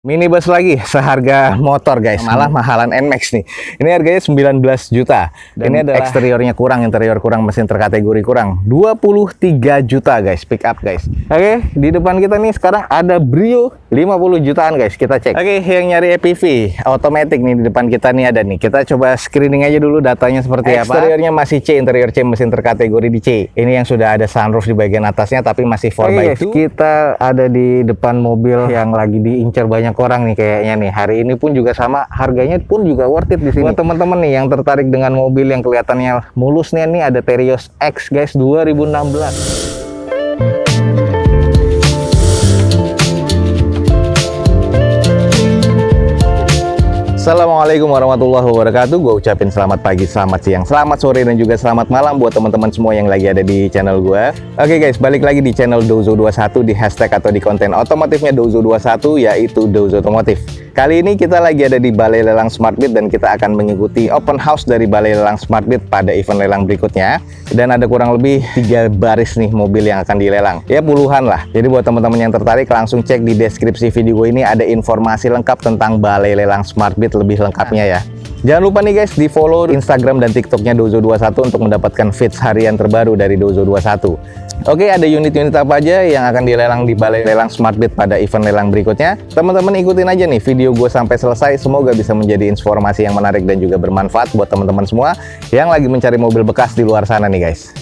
Minibus lagi seharga motor guys, malah mahalan NMAX nih. Ini harganya 19 juta. Dan ini adalah eksteriornya kurang, interior kurang, mesin terkategori kurang. 23 juta guys, pick up guys. Oke, di depan kita nih sekarang ada Brio 50 jutaan guys, kita cek. Oke, yang nyari EPV otomatis nih di depan kita nih ada nih. Kita coba screening aja dulu datanya seperti apa. Eksteriornya masih C, interior C, mesin terkategori di C. Ini yang sudah ada sunroof di bagian atasnya tapi masih 4x2. Kita ada di depan mobil yang lagi diincar banyak orang nih kayaknya nih. Hari ini pun juga sama, harganya pun juga worth it di sini. Buat teman-teman nih yang tertarik dengan mobil yang kelihatannya mulus nih ada Terios X guys 2016. Assalamualaikum warahmatullahi wabarakatuh. Gue ucapin selamat pagi, selamat siang, selamat sore, dan juga selamat malam buat teman-teman semua yang lagi ada di channel gue. Oke guys, balik lagi di channel Dozo21 di hashtag atau di konten otomotifnya Dozo21, yaitu Dozo Otomotif. Kali ini kita lagi ada di Balai Lelang Smartbeat dan kita akan mengikuti open house dari Balai Lelang Smartbeat pada event lelang berikutnya. Dan ada kurang lebih 3 baris nih mobil yang akan dilelang. Ya puluhan lah. Jadi buat teman-teman yang tertarik langsung cek di deskripsi video ini, ada informasi lengkap tentang Balai Lelang Smartbeat lebih lengkapnya ya. Jangan lupa nih guys, di follow Instagram dan TikToknya Dozo21 untuk mendapatkan feeds harian terbaru dari Dozo21. Oke, ada unit-unit apa aja yang akan dilelang di Balai Lelang Smartbeat pada event lelang berikutnya? Teman-teman ikutin aja nih video gue sampai selesai. Semoga bisa menjadi informasi yang menarik dan juga bermanfaat buat teman-teman semua yang lagi mencari mobil bekas di luar sana nih guys.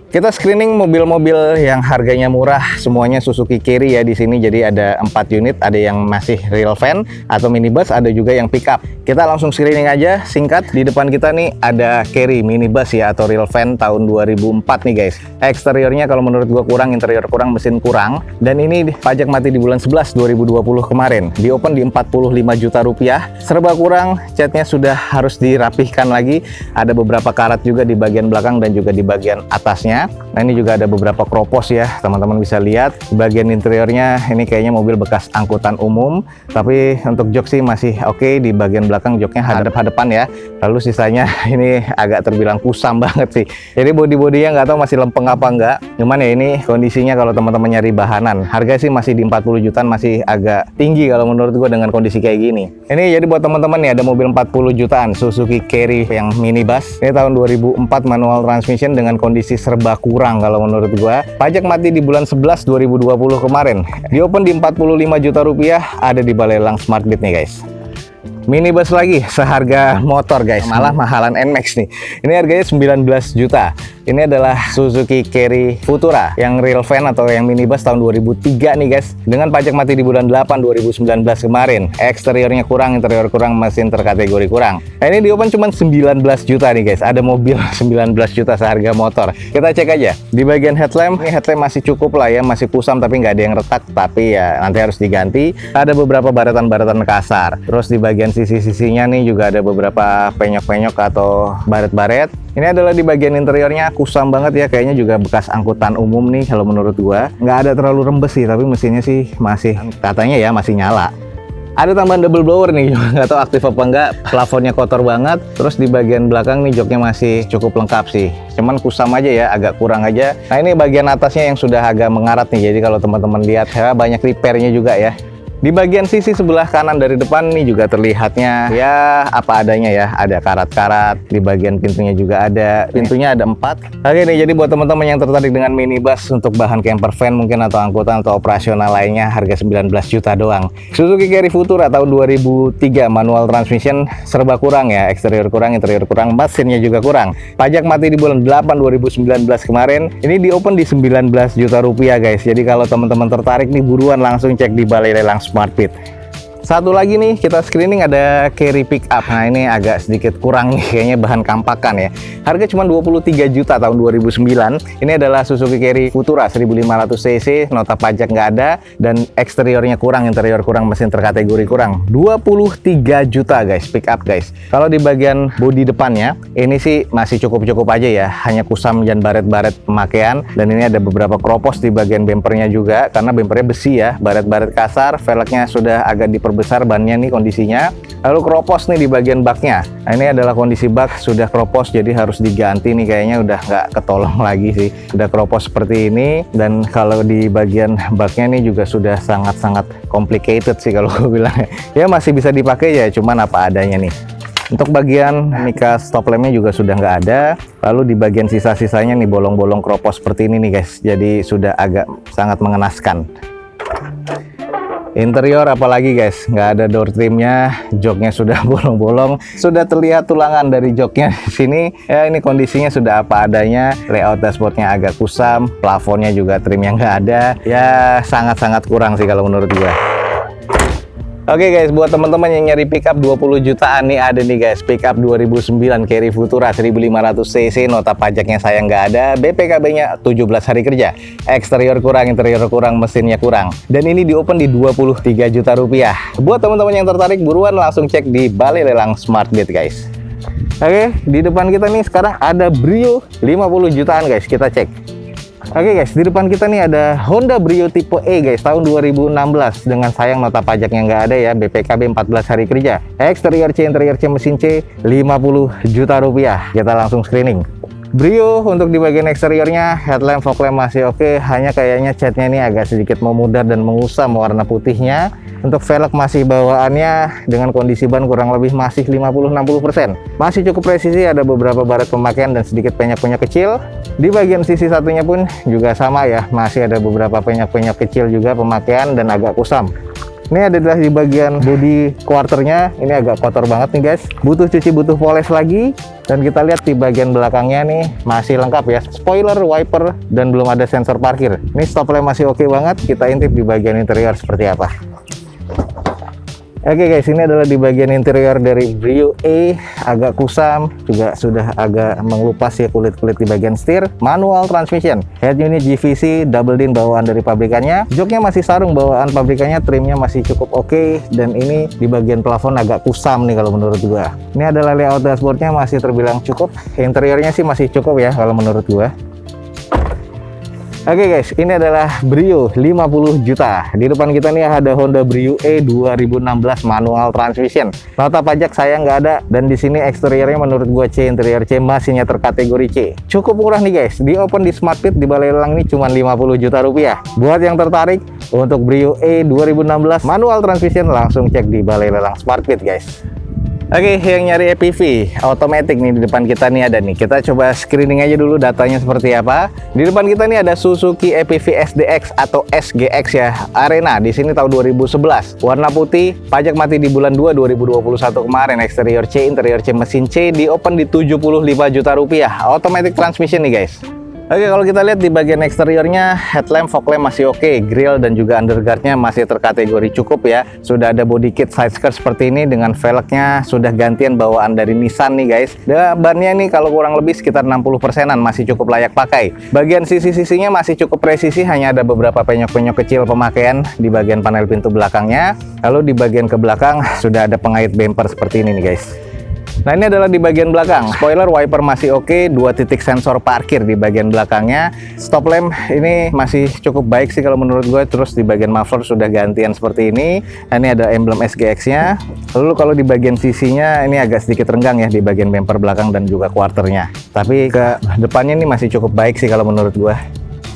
Kita screening mobil-mobil yang harganya murah, semuanya Suzuki Carry ya di sini. Jadi ada 4 unit, ada yang masih real van atau minibus, ada juga yang pickup. Kita langsung screening aja singkat. Di depan kita nih ada Carry minibus ya atau real van tahun 2004 nih guys. Eksteriornya kalau menurut gua kurang, interior kurang, mesin kurang. Dan ini pajak mati di bulan 11 2020 kemarin. Di open di 45 juta rupiah. Serba kurang, catnya sudah harus dirapihkan lagi. Ada beberapa karat juga di bagian belakang dan juga di bagian atasnya. Nah ini juga ada beberapa kropos ya, teman-teman bisa lihat. Di bagian interiornya ini kayaknya mobil bekas angkutan umum, tapi untuk jok sih masih oke. Di bagian belakang joknya hadap-hadapan ya. Lalu sisanya ini agak terbilang kusam banget sih. Jadi body-bodinya nggak tahu masih lempeng apa enggak. Cuman ya ini kondisinya kalau teman-teman nyari bahanan, harga sih masih di 40 jutaan, masih agak tinggi kalau menurut gua dengan kondisi kayak gini. Ini jadi buat teman-teman nih ada mobil 40 jutaan Suzuki Carry yang minibus. Ini tahun 2004 manual transmission dengan kondisi serba kurang kalau menurut gua. Pajak mati di bulan 11 2020 kemarin. Di open di 45 juta rupiah, ada di Balai Lelang Smartbeat nih guys. Minibus lagi seharga motor guys, malah mahalan NMAX nih. Ini harganya 19 juta. Ini adalah Suzuki Carry Futura yang real van atau yang minibus tahun 2003 nih guys. Dengan pajak mati di bulan 8 2019 kemarin. Eksteriornya kurang, interior kurang, mesin terkategori kurang. Nah, ini di open cuma 19 juta nih guys. Ada mobil 19 juta seharga motor. Kita cek aja. Di bagian headlamp, ini headlamp masih cukup lah ya, masih kusam tapi nggak ada yang retak. Tapi ya nanti harus diganti. Ada beberapa baratan-baratan kasar. Terus di bagian sisi-sisinya nih juga ada beberapa penyok-penyok atau baret-baret. Ini adalah di bagian interiornya kusam banget ya, kayaknya juga bekas angkutan umum nih kalau menurut gua. Nggak ada terlalu rembes sih, tapi mesinnya sih masih, katanya ya masih nyala. Ada tambahan double blower nih, nggak tahu aktif apa enggak. Plafonnya kotor banget. Terus di bagian belakang nih joknya masih cukup lengkap sih. Cuman kusam aja ya, agak kurang aja. Nah ini bagian atasnya yang sudah agak mengarat nih. Jadi kalau teman-teman lihat ya banyak repairnya juga ya. Di bagian sisi sebelah kanan dari depan nih juga terlihatnya ya apa adanya ya. Ada karat-karat, di bagian pintunya juga ada. Pintunya ada 4. Oke nih, jadi buat teman-teman yang tertarik dengan minibus untuk bahan camper van mungkin atau angkutan atau operasional lainnya, harga 19 juta doang. Suzuki Carry Futura tahun 2003 manual transmission, serba kurang ya. Eksterior kurang, interior kurang, mesinnya juga kurang. Pajak mati di bulan 8 2019 kemarin. Ini di open di 19 juta rupiah guys. Jadi kalau teman-teman tertarik nih buruan langsung cek di Balai Lelang Smartbeat. Satu lagi nih kita screening ada Carry Pickup. Nah ini agak sedikit kurang nih kayaknya bahan kampakan ya. Harga cuma 23 juta tahun 2009. Ini adalah Suzuki Carry Futura 1500 cc, nota pajak nggak ada, dan eksteriornya kurang, interior kurang, mesin terkategori kurang. 23 juta guys, pickup guys. Kalau di bagian bodi depannya ini sih masih cukup-cukup aja ya, hanya kusam dan baret-baret pemakaian. Dan ini ada beberapa kropos di bagian bempernya juga karena bempernya besi ya, baret-baret kasar. Velgnya sudah agak diperbaiki besar bannya nih kondisinya. Lalu keropos nih di bagian baknya. Nah, ini adalah kondisi bak sudah keropos, jadi harus diganti nih, kayaknya udah nggak ketolong lagi sih. Udah keropos seperti ini, dan kalau di bagian baknya nih juga sudah sangat-sangat complicated sih kalau gue bilang. Ya masih bisa dipakai ya, cuman apa adanya nih. Untuk bagian mika stop lampnya juga sudah nggak ada. Lalu di bagian sisa-sisanya nih bolong-bolong keropos seperti ini nih guys. Jadi sudah agak sangat mengenaskan. Interior apalagi guys, nggak ada door trimnya, joknya sudah bolong-bolong, sudah terlihat tulangan dari joknya di sini. Ya ini kondisinya sudah apa adanya, layout dashboardnya agak kusam, plafonnya juga trimnya nggak ada. Ya sangat-sangat kurang sih kalau menurut gua. Oke guys, buat teman-teman yang nyari pickup 20 jutaan nih, ada nih guys, pickup 2009 Carry Futura 1500 cc, nota pajaknya saya nggak ada, BPKB-nya 17 hari kerja, eksterior kurang, interior kurang, mesinnya kurang, dan ini di open di 23 juta rupiah. Buat teman-teman yang tertarik, buruan langsung cek di Balai Lelang SmartBid guys. Oke, di depan kita nih sekarang ada Brio 50 jutaan guys, kita cek. Oke guys, di depan kita nih ada Honda Brio tipe E guys, tahun 2016, dengan sayang nota pajaknya nggak ada ya, BPKB 14 hari kerja, eksterior C, interior C, mesin C, 50 juta rupiah. Kita langsung screening. Brio untuk di bagian eksteriornya, headlamp, fog lamp masih oke, hanya kayaknya catnya ini agak sedikit memudar dan mengusam warna putihnya. Untuk velg masih bawaannya dengan kondisi ban kurang lebih masih 50-60%. Masih cukup presisi, ada beberapa baret pemakaian dan sedikit penyak-penyak kecil. Di bagian sisi satunya pun juga sama ya, masih ada beberapa penyak-penyak kecil juga pemakaian dan agak kusam. Ini adalah di bagian bodi quarternya, ini agak kotor banget nih guys, butuh cuci, butuh poles lagi. Dan kita lihat di bagian belakangnya nih masih lengkap ya, spoiler, wiper, dan belum ada sensor parkir. Ini stop lamp masih oke banget. Kita intip di bagian interior seperti apa. Oke guys, ini adalah di bagian interior dari Brio E, agak kusam, juga sudah agak mengelupas ya kulit-kulit di bagian setir. Manual transmission, head unit GVC, double din bawaan dari pabrikannya, joknya masih sarung bawaan pabrikannya, trimnya masih cukup oke, dan ini di bagian plafon agak kusam nih kalau menurut gua. Ini adalah layout dashboardnya masih terbilang cukup, interiornya sih masih cukup ya kalau menurut gua. Oke guys, ini adalah Brio 50 juta. Di depan kita nih ada Honda Brio E 2016 manual transmission. Nota pajak saya nggak ada, dan di sini eksteriornya menurut gue C, interior C, mesinnya terkategori C. Cukup murah nih guys. Di open di SmartBid di Balai Lelang ini cuma 50 juta rupiah. Buat yang tertarik untuk Brio E 2016 manual transmission, langsung cek di Balai Lelang SmartBid guys. Oke, yang nyari EPV otomatis nih di depan kita nih ada nih. Kita coba screening aja dulu datanya seperti apa. Di depan kita nih ada Suzuki EPV SDX atau SGX ya, Arena. Di sini tahun 2011. Warna putih, pajak mati di bulan 2 2021 kemarin. Eksterior C, interior C, mesin C, di open di 75 juta rupiah. Automatic transmission nih guys. Oke, kalau kita lihat di bagian eksteriornya, headlamp, fog lamp masih oke, grill dan juga underguardnya masih terkategori cukup ya. Sudah ada body kit side skirt seperti ini dengan velgnya sudah gantian bawaan dari Nissan nih guys. Dan bannya nih kalau kurang lebih sekitar 60%-an, masih cukup layak pakai. Bagian sisi-sisinya masih cukup presisi, hanya ada beberapa penyok-penyok kecil pemakaian di bagian panel pintu belakangnya. Lalu di bagian ke belakang sudah ada pengait bumper seperti ini nih guys. Nah, ini adalah di bagian belakang. Spoiler, wiper masih oke, 2 titik sensor parkir di bagian belakangnya. Stop lamp ini masih cukup baik sih kalau menurut gue. Terus di bagian muffler sudah gantian seperti ini. Nah, ini ada emblem SGX-nya. Lalu kalau di bagian sisinya ini agak sedikit renggang ya di bagian bumper belakang dan juga quarternya. Tapi ke depannya ini masih cukup baik sih kalau menurut gue.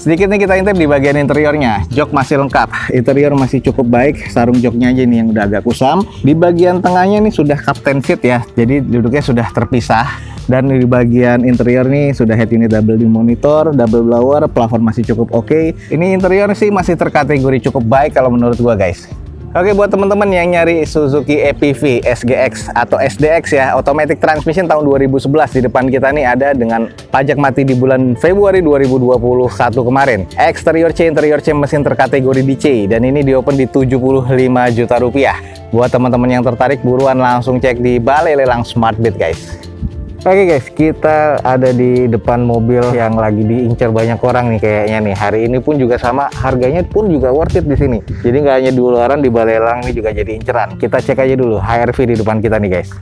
Sedikit nih kita intip di bagian interiornya. Jok masih lengkap, interior masih cukup baik, sarung joknya aja nih yang udah agak kusam. Di bagian tengahnya nih sudah captain seat ya, jadi duduknya sudah terpisah. Dan di bagian interior nih sudah head unit double din monitor, double blower, plafon masih cukup oke. Ini interior sih masih terkategori cukup baik kalau menurut gua guys. Oke, buat teman-teman yang nyari Suzuki EPV SGX atau SDX ya, automatic transmission tahun 2011, di depan kita nih ada dengan pajak mati di bulan Februari 2021 kemarin. Eksterior C, interior C, mesin terkategori di C, dan ini di open di 75 juta rupiah. Buat teman-teman yang tertarik, buruan langsung cek di Balai Lelang SmartBid guys. Oke guys, kita ada di depan mobil yang lagi diincar banyak orang nih kayaknya nih. Hari ini pun juga sama, harganya pun juga worth it di sini. Jadi nggak hanya di luaran, di Balai Lelang ini juga jadi inceran. Kita cek aja dulu HRV di depan kita nih guys.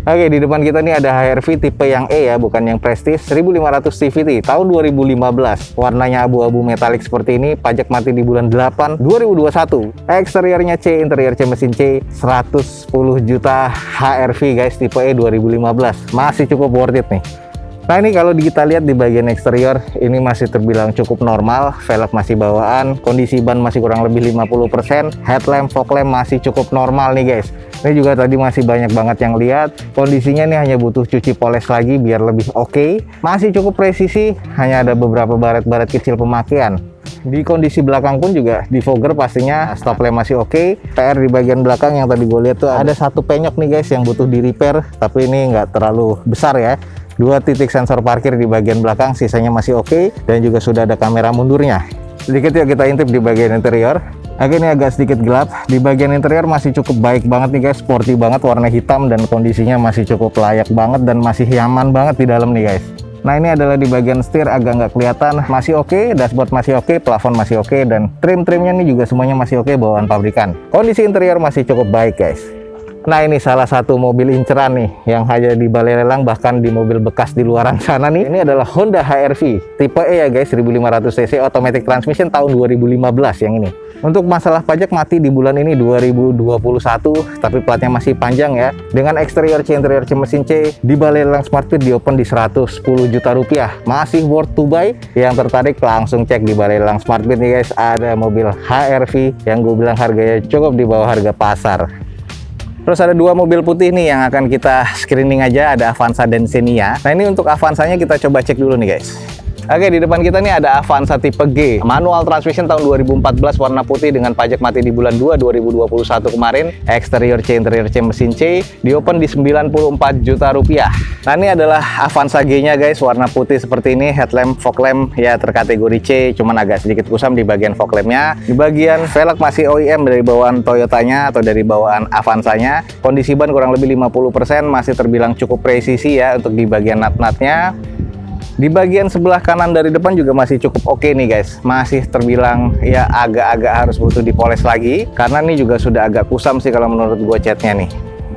Oke, di depan kita nih ada HR-V tipe yang E ya, bukan yang Prestige, 1500 CVT, tahun 2015. Warnanya abu-abu metalik seperti ini, pajak mati di bulan 8, 2021. Eksteriornya C, interior C mesin C, 110 juta HR-V guys, tipe E 2015. Masih cukup worth it nih. Nah ini kalau kita lihat di bagian eksterior, ini masih terbilang cukup normal, velg masih bawaan, kondisi ban masih kurang lebih 50%, headlamp, fog lamp masih cukup normal nih guys. Ini juga tadi masih banyak banget yang lihat, kondisinya nih hanya butuh cuci poles lagi biar lebih oke. Masih cukup presisi, hanya ada beberapa baret-baret kecil pemakaian. Di kondisi belakang pun juga di fogger pastinya stop lamp masih oke. PR di bagian belakang yang tadi gue lihat tuh ada satu penyok nih guys yang butuh di repair, tapi ini nggak terlalu besar ya. 2 titik sensor parkir di bagian belakang, sisanya masih oke, dan juga sudah ada kamera mundurnya. Sedikit ya kita intip di bagian interior. Oke, ini agak sedikit gelap. Di bagian interior masih cukup baik banget nih guys, sporty banget, warna hitam dan kondisinya masih cukup layak banget dan masih nyaman banget di dalam nih guys. Nah ini adalah di bagian setir, agak nggak kelihatan, masih oke, dashboard masih oke, plafon masih oke, dan trim-trimnya nih juga semuanya masih oke, bawaan pabrikan. Kondisi interior masih cukup baik guys. Nah ini salah satu mobil inceran nih yang hanya di balai lelang, bahkan di mobil bekas di luaran sana nih. Ini adalah Honda HR-V tipe E ya guys, 1500 cc automatic transmission tahun 2015 yang ini. Untuk masalah pajak mati di bulan ini 2021, tapi platnya masih panjang ya. Dengan eksterior C, interior C mesin C, di balai lelang Smartbit di open di 110 juta rupiah. Masih worth to buy. Yang tertarik langsung cek di balai lelang Smartbit nih guys, ada mobil HR-V yang gue bilang harganya cukup di bawah harga pasar. Terus ada 2 mobil putih nih yang akan kita screening aja, ada Avanza dan Xenia. Nah ini untuk Avanzanya kita coba cek dulu nih guys. Oke, di depan kita nih ada Avanza tipe G, manual transmission tahun 2014, warna putih dengan pajak mati di bulan 2 2021 kemarin. Eksterior C, interior C mesin C, di open di 94 juta rupiah. Nah ini adalah Avanza G-nya guys, warna putih seperti ini, headlamp, fog lamp ya terkategori C, cuman agak sedikit kusam di bagian fog lampnya. Di bagian velg masih OEM dari bawaan Toyotanya atau dari bawaan Avanzanya. Kondisi ban kurang lebih 50%, masih terbilang cukup presisi ya untuk di bagian nut-nutnya. Di bagian sebelah kanan dari depan juga masih cukup oke nih guys, masih terbilang ya agak-agak harus butuh dipoles lagi, karena ini juga sudah agak kusam sih kalau menurut gue catnya nih.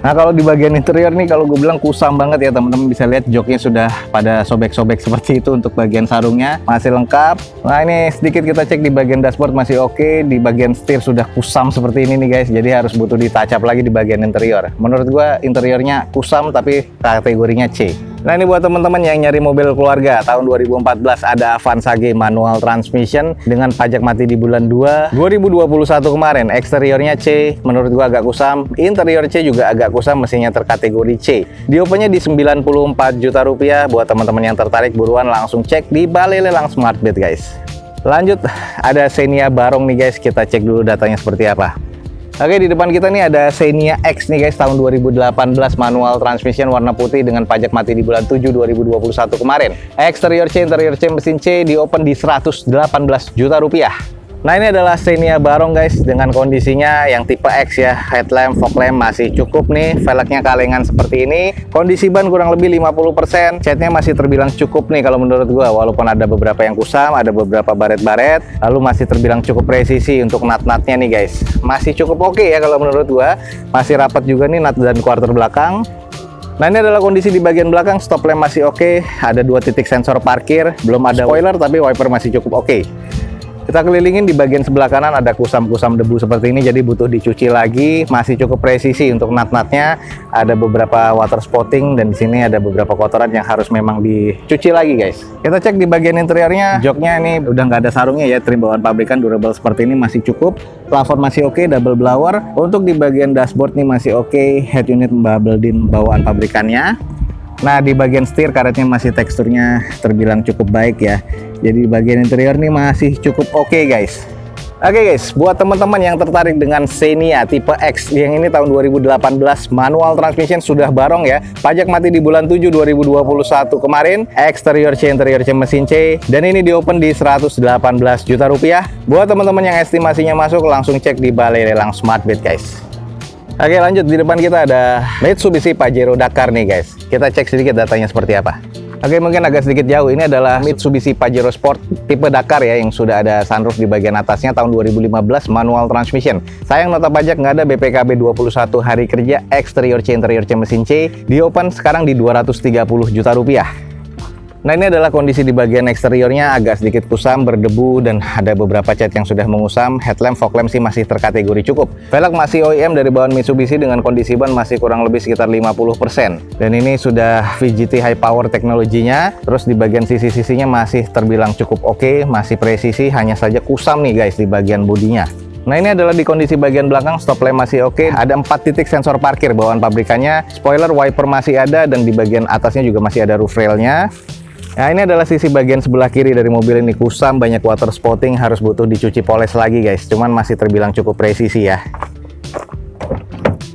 Nah kalau di bagian interior nih, kalau gue bilang kusam banget ya teman-teman, bisa lihat joknya sudah pada sobek-sobek seperti itu untuk bagian sarungnya, masih lengkap. Nah ini sedikit kita cek di bagian dashboard masih oke, di bagian setir sudah kusam seperti ini nih guys, jadi harus butuh ditouch up lagi di bagian interior. Menurut gue interiornya kusam tapi kategorinya C. Nah ini buat teman-teman yang nyari mobil keluarga tahun 2014, ada Avanza G manual transmission dengan pajak mati di bulan 2 2021 kemarin. Eksteriornya C, menurut gua agak kusam, interior C juga agak kusam, mesinnya terkategori C. Di opennya di 94 juta rupiah. Buat teman-teman yang tertarik buruan langsung cek di balai lelang Smartbit guys. Lanjut ada Xenia Barong nih guys, kita cek dulu datanya seperti apa. Oke, di depan kita nih ada Xenia X nih guys, tahun 2018, manual transmission warna putih dengan pajak mati di bulan 7 2021 kemarin. Eksterior C, interior C mesin C, di open di 118 juta rupiah. Nah ini adalah Xenia Barong guys, dengan kondisinya yang tipe X ya, headlamp, fog lamp masih cukup nih, velgnya kalengan seperti ini, kondisi ban kurang lebih 50%, catnya masih terbilang cukup nih kalau menurut gua, walaupun ada beberapa yang kusam, ada beberapa baret-baret, lalu masih terbilang cukup presisi untuk nut-nutnya nih guys, masih cukup oke ya kalau menurut gua, masih rapat juga nih nut dan quarter belakang. Nah ini adalah kondisi di bagian belakang, stop lamp masih oke, ada 2 titik sensor parkir, belum ada spoiler tapi wiper masih cukup oke. Kita kelilingin di bagian sebelah kanan ada kusam-kusam debu seperti ini, jadi butuh dicuci lagi. Masih cukup presisi untuk nut-nutnya. Ada beberapa water spotting dan di sini ada beberapa kotoran yang harus memang dicuci lagi guys. Kita cek di bagian interiornya, joknya ini udah nggak ada sarungnya ya, trim bawaan pabrikan durable seperti ini masih cukup. Plafon masih oke, double blower. Untuk di bagian dashboard nih masih oke, head unit bubble din bawaan pabrikannya. Nah di bagian setir karetnya masih teksturnya terbilang cukup baik ya. Jadi di bagian interior nih masih cukup oke guys. Oke guys, buat teman-teman yang tertarik dengan Xenia tipe X yang ini tahun 2018, manual transmission sudah Barong ya, pajak mati di bulan 7 2021 kemarin, eksterior C, interior C mesin C, dan ini di open di 118 juta rupiah. Buat teman-teman yang estimasinya masuk langsung cek di balai lelang Smartbit guys. Oke lanjut, di depan kita ada Mitsubishi Pajero Dakar nih guys. Kita cek sedikit datanya seperti apa. Oke, mungkin agak sedikit jauh. Ini adalah Mitsubishi Pajero Sport tipe Dakar ya, yang sudah ada sunroof di bagian atasnya, tahun 2015, manual transmission. Sayang nota pajak nggak ada, BPKB 21 hari kerja, eksterior C, interior C, mesin C. Di open sekarang di 230 juta rupiah. Nah, ini adalah kondisi di bagian eksteriornya, agak sedikit kusam, berdebu, dan ada beberapa cat yang sudah mengusam. Headlamp, fog lamp sih masih terkategori cukup. Velg masih OEM dari bawaan Mitsubishi dengan kondisi ban masih kurang lebih sekitar 50%. Dan ini sudah VGT high power teknologinya. Terus di bagian sisi-sisinya masih terbilang cukup oke, masih presisi, hanya saja kusam nih guys di bagian bodinya. Nah, ini adalah di kondisi bagian belakang, stop lamp masih oke. Ada 4 titik sensor parkir bawaan pabrikannya. Spoiler, wiper masih ada, dan di bagian atasnya juga masih ada roof railnya. Nah, ini adalah sisi bagian sebelah kiri dari mobil ini, kusam, banyak water spotting, harus butuh dicuci poles lagi guys. Cuman masih terbilang cukup presisi ya.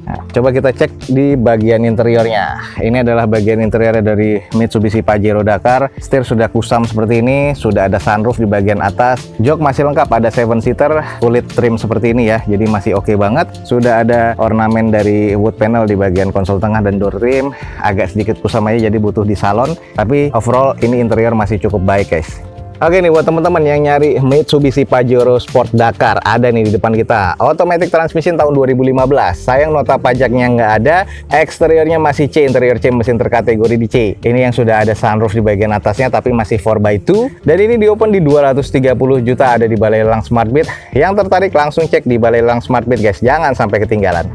Nah, coba kita cek di bagian interiornya. Ini adalah bagian interiornya dari Mitsubishi Pajero Dakar. Setir sudah kusam seperti ini, sudah ada sunroof di bagian atas. Jok masih lengkap, ada 7-seater, kulit trim seperti ini ya, jadi masih oke banget. Sudah ada ornamen dari wood panel di bagian konsol tengah dan door trim. Agak sedikit kusam aja, jadi butuh di salon. Tapi overall ini interior masih cukup baik guys. Oke nih, buat teman-teman yang nyari Mitsubishi Pajero Sport Dakar, ada nih di depan kita. Automatic transmission tahun 2015. Sayang nota pajaknya nggak ada. Eksteriornya masih C, interior C, mesin terkategori di C. Ini yang sudah ada sunroof di bagian atasnya, tapi masih 4x2. Dan ini di open di 230 juta, ada di Balai Lelang Smartbit. Yang tertarik langsung cek di Balai Lelang Smartbit guys, jangan sampai ketinggalan.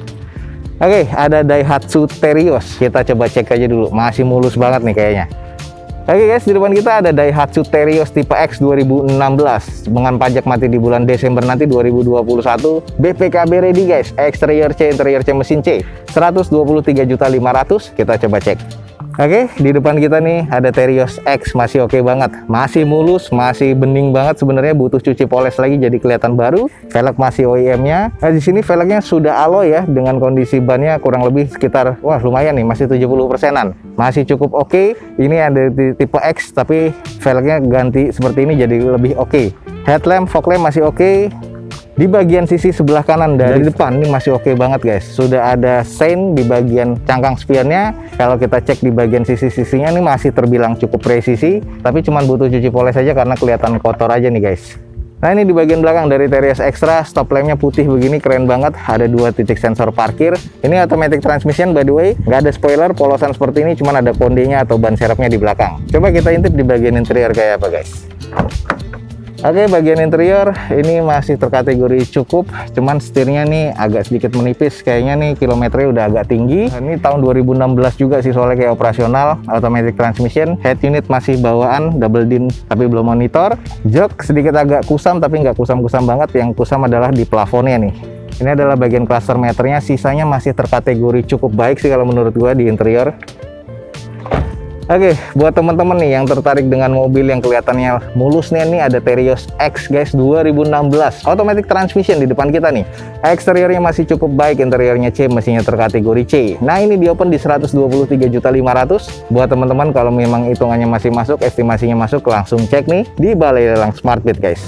Oke, ada Daihatsu Terios. Kita coba cek aja dulu, masih mulus banget nih kayaknya. Oke guys, di depan kita ada Daihatsu Terios tipe X 2016 dengan pajak mati di bulan Desember nanti 2021. BPKB ready guys, eksterior C, interior C, mesin C, 123.500.000. Kita coba cek. Oke, di depan kita nih ada Terios X, masih oke banget, masih mulus, masih bening banget. Sebenarnya butuh cuci poles lagi jadi kelihatan baru. Velg masih OEM-nya. Nah, di sini velgnya sudah alloy ya, dengan kondisi bannya kurang lebih sekitar, wah lumayan nih, masih 70%-an. Masih cukup oke. Ini ada di tipe X, tapi velgnya ganti seperti ini jadi lebih oke. Headlamp, fog lamp masih oke. Di bagian sisi sebelah kanan dari depan ini masih oke banget guys. Sudah ada sein di bagian cangkang spionnya. Kalau kita cek di bagian sisi-sisinya ini masih terbilang cukup presisi, tapi cuman butuh cuci poles saja karena kelihatan kotor aja nih guys. Nah, ini di bagian belakang dari Terios Extra, stop lampnya putih begini, keren banget. Ada 2 titik sensor parkir. Ini automatic transmission by the way, nggak ada spoiler, polosan seperti ini, cuman ada kondenya atau ban serepnya di belakang. Coba kita intip di bagian interior kayak apa guys. Oke, bagian interior ini masih terkategori cukup, cuman setirnya nih agak sedikit menipis, kayaknya nih kilometernya udah agak tinggi. Ini tahun 2016 juga sih soalnya kayak operasional. Automatic transmission, head unit masih bawaan, double din tapi belum monitor. Jok sedikit agak kusam tapi nggak kusam-kusam banget, yang kusam adalah di plafonnya nih. Ini adalah bagian cluster meternya, sisanya masih terkategori cukup baik sih kalau menurut gua di interior. Oke, buat teman-teman nih yang tertarik dengan mobil yang kelihatannya mulus nih, ini ada Terios X guys 2016 automatic transmission di depan kita nih. Eksteriornya masih cukup baik, interiornya C, mesinnya terkategori C. Nah, ini di open di 123.500.000. Buat teman-teman kalau memang hitungannya masih masuk, estimasinya masuk, langsung cek nih di Balai Lelang Smartbit guys.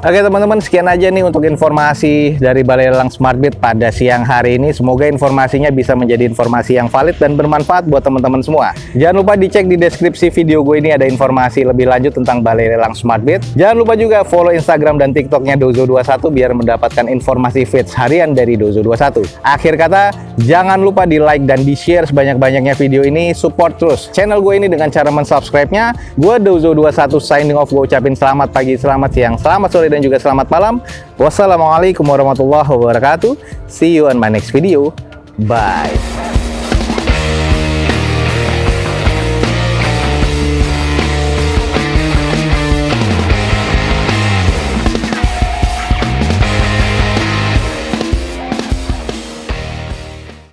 Oke teman-teman, sekian aja nih untuk informasi dari Balai Lelang Smartbit pada siang hari ini. Semoga informasinya bisa menjadi informasi yang valid dan bermanfaat buat teman-teman semua. Jangan lupa dicek di deskripsi video gue ini, ada informasi lebih lanjut tentang Balai Lelang Smartbit. Jangan lupa juga follow Instagram dan TikToknya Dozo21 biar mendapatkan informasi feeds harian dari Dozo21. Akhir kata, jangan lupa di like dan di share sebanyak-banyaknya video ini. Support terus channel gue ini dengan cara mensubscribe-nya. Gue Dozo21 signing off. Gue ucapin selamat pagi, selamat siang, selamat sore, dan juga selamat malam. Wassalamualaikum warahmatullahi wabarakatuh. See you on my next video. Bye.